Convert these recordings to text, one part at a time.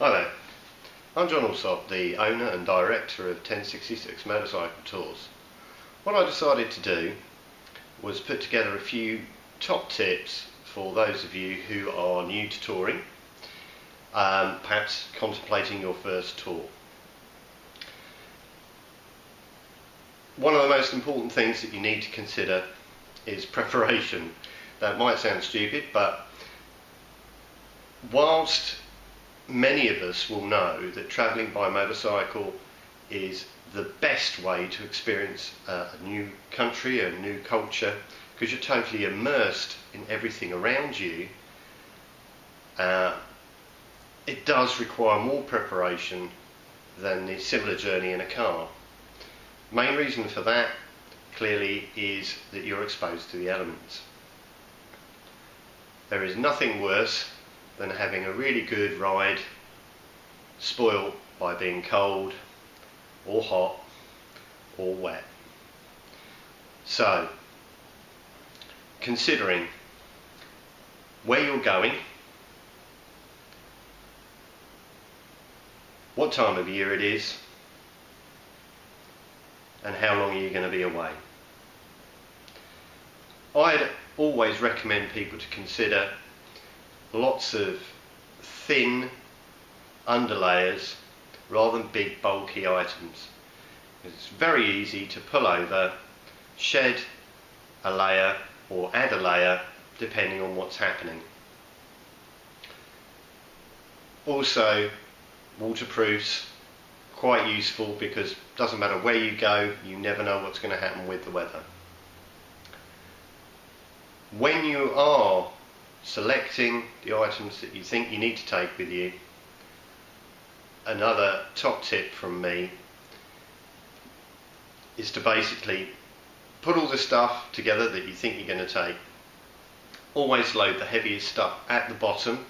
Hi there, I'm John Alsop, the owner and director of 1066 Motorcycle Tours. What I decided to do was put together a few top tips for those of you who are new to touring, perhaps contemplating your first tour. One of the most important things that you need to consider is preparation. That might sound stupid, but whilst many of us will know that travelling by motorcycle is the best way to experience a new country, a new culture, because you're totally immersed in everything around you, it does require more preparation than the similar journey in a car. Main reason for that clearly is that you're exposed to the elements. There is nothing worse than having a really good ride spoiled by being cold or hot or wet. So, considering where you're going, what time of year it is, and how long are you going to be away. I'd always recommend people to consider lots of thin underlayers rather than big bulky items. It's very easy to pull over, shed a layer or add a layer depending on what's happening. Also, waterproofs, quite useful because it doesn't matter where you go, you never know what's going to happen with the weather. When you are selecting the items that you think you need to take with you, another top tip from me is to basically put all the stuff together that you think you're going to take. Always load the heaviest stuff at the bottom,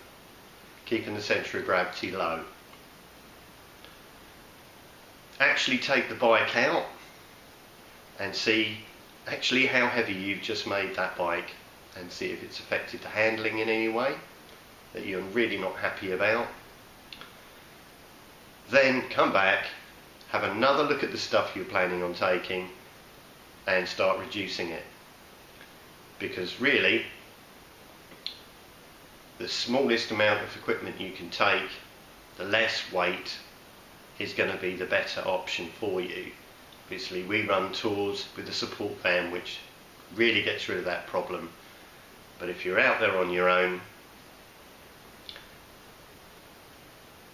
keeping the centre of gravity low. Actually take the bike out and see actually how heavy you've just made that bike, and see if it's affected the handling in any way that you're really not happy about. Then come back, have another look at the stuff you're planning on taking and start reducing it, because really the smallest amount of equipment you can take, the less weight is going to be the better option for you. Obviously we run tours with a support van which really gets rid of that problem. But if you're out there on your own,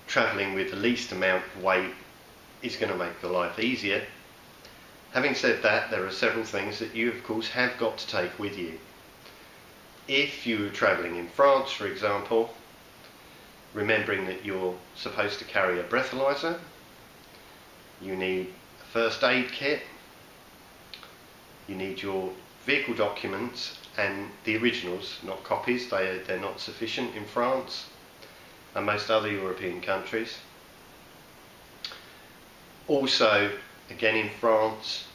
travelling with the least amount of weight is going to make your life easier. Having said that, there are several things that you of course have got to take with you. If you were travelling in France, for example, remembering that you're supposed to carry a breathalyzer, you need a first aid kit, you need your vehicle documents and the originals, not copies. They're not sufficient in France and most other European countries. Also, again in France,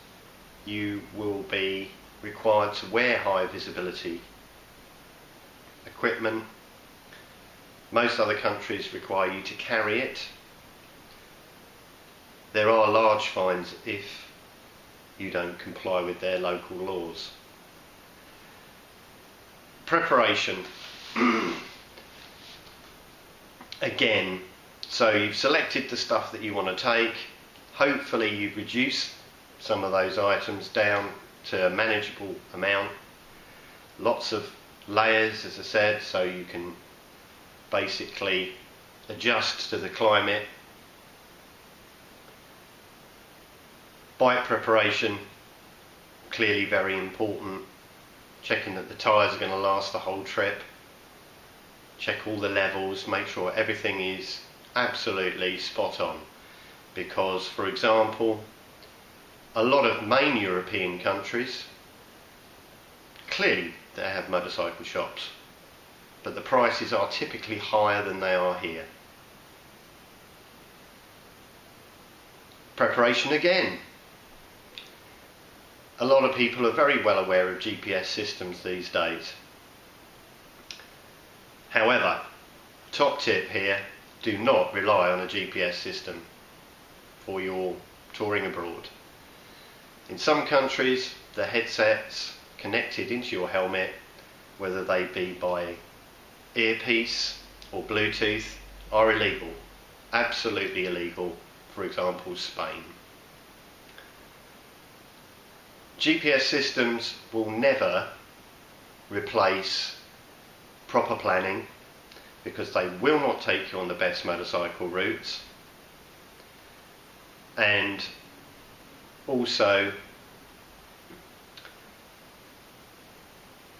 you will be required to wear high visibility equipment. Most other countries require you to carry it. There are large fines if you don't comply with their local laws. Preparation. Again, so you've selected the stuff that you want to take. Hopefully you've reduced some of those items down to a manageable amount. Lots of layers, as I said, so you can basically adjust to the climate. Bike preparation, clearly very important. Checking that the tyres are going to last the whole trip. Check all the levels, make sure everything is absolutely spot on. Because, for example, a lot of main European countries, clearly they have motorcycle shops, but the prices are typically higher than they are here. Preparation again. A lot of people are very well aware of GPS systems these days. However, top tip here, do not rely on a GPS system for your touring abroad. In some countries, the headsets connected into your helmet, whether they be by earpiece or Bluetooth, are illegal. Absolutely illegal. For example, Spain. GPS systems will never replace proper planning, because they will not take you on the best motorcycle routes, and also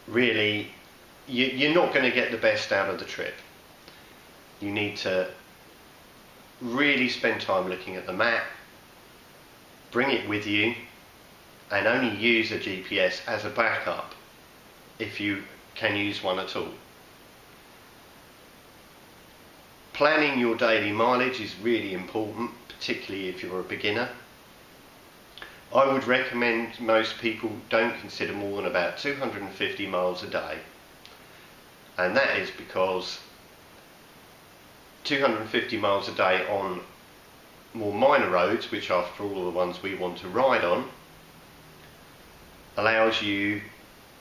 really you're not going to get the best out of the trip. You need to really spend time looking at the map, bring it with you, and only use a GPS as a backup if you can use one at all. Planning your daily mileage is really important, particularly if you're a beginner. I would recommend most people don't consider more than about 250 miles a day, and that is because 250 miles a day on more minor roads, which after all are the ones we want to ride on, allows you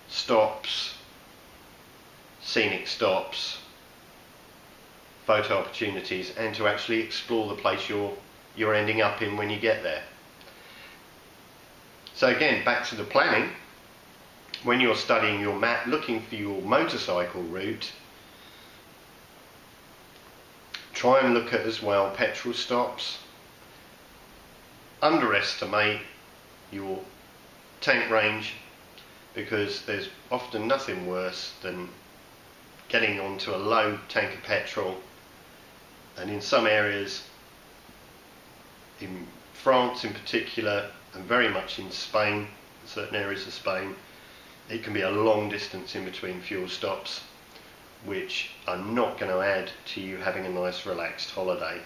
stops, scenic stops, photo opportunities, and to actually explore the place you're ending up in when you get there. So again, back to the planning. When you're studying your map, looking for your motorcycle route, try and look at as well petrol stops. Underestimate your tank range, because there's often nothing worse than getting onto a low tank of petrol, and in some areas, in France in particular, and very much in Spain, certain areas of Spain, it can be a long distance in between fuel stops, which are not going to add to you having a nice relaxed holiday.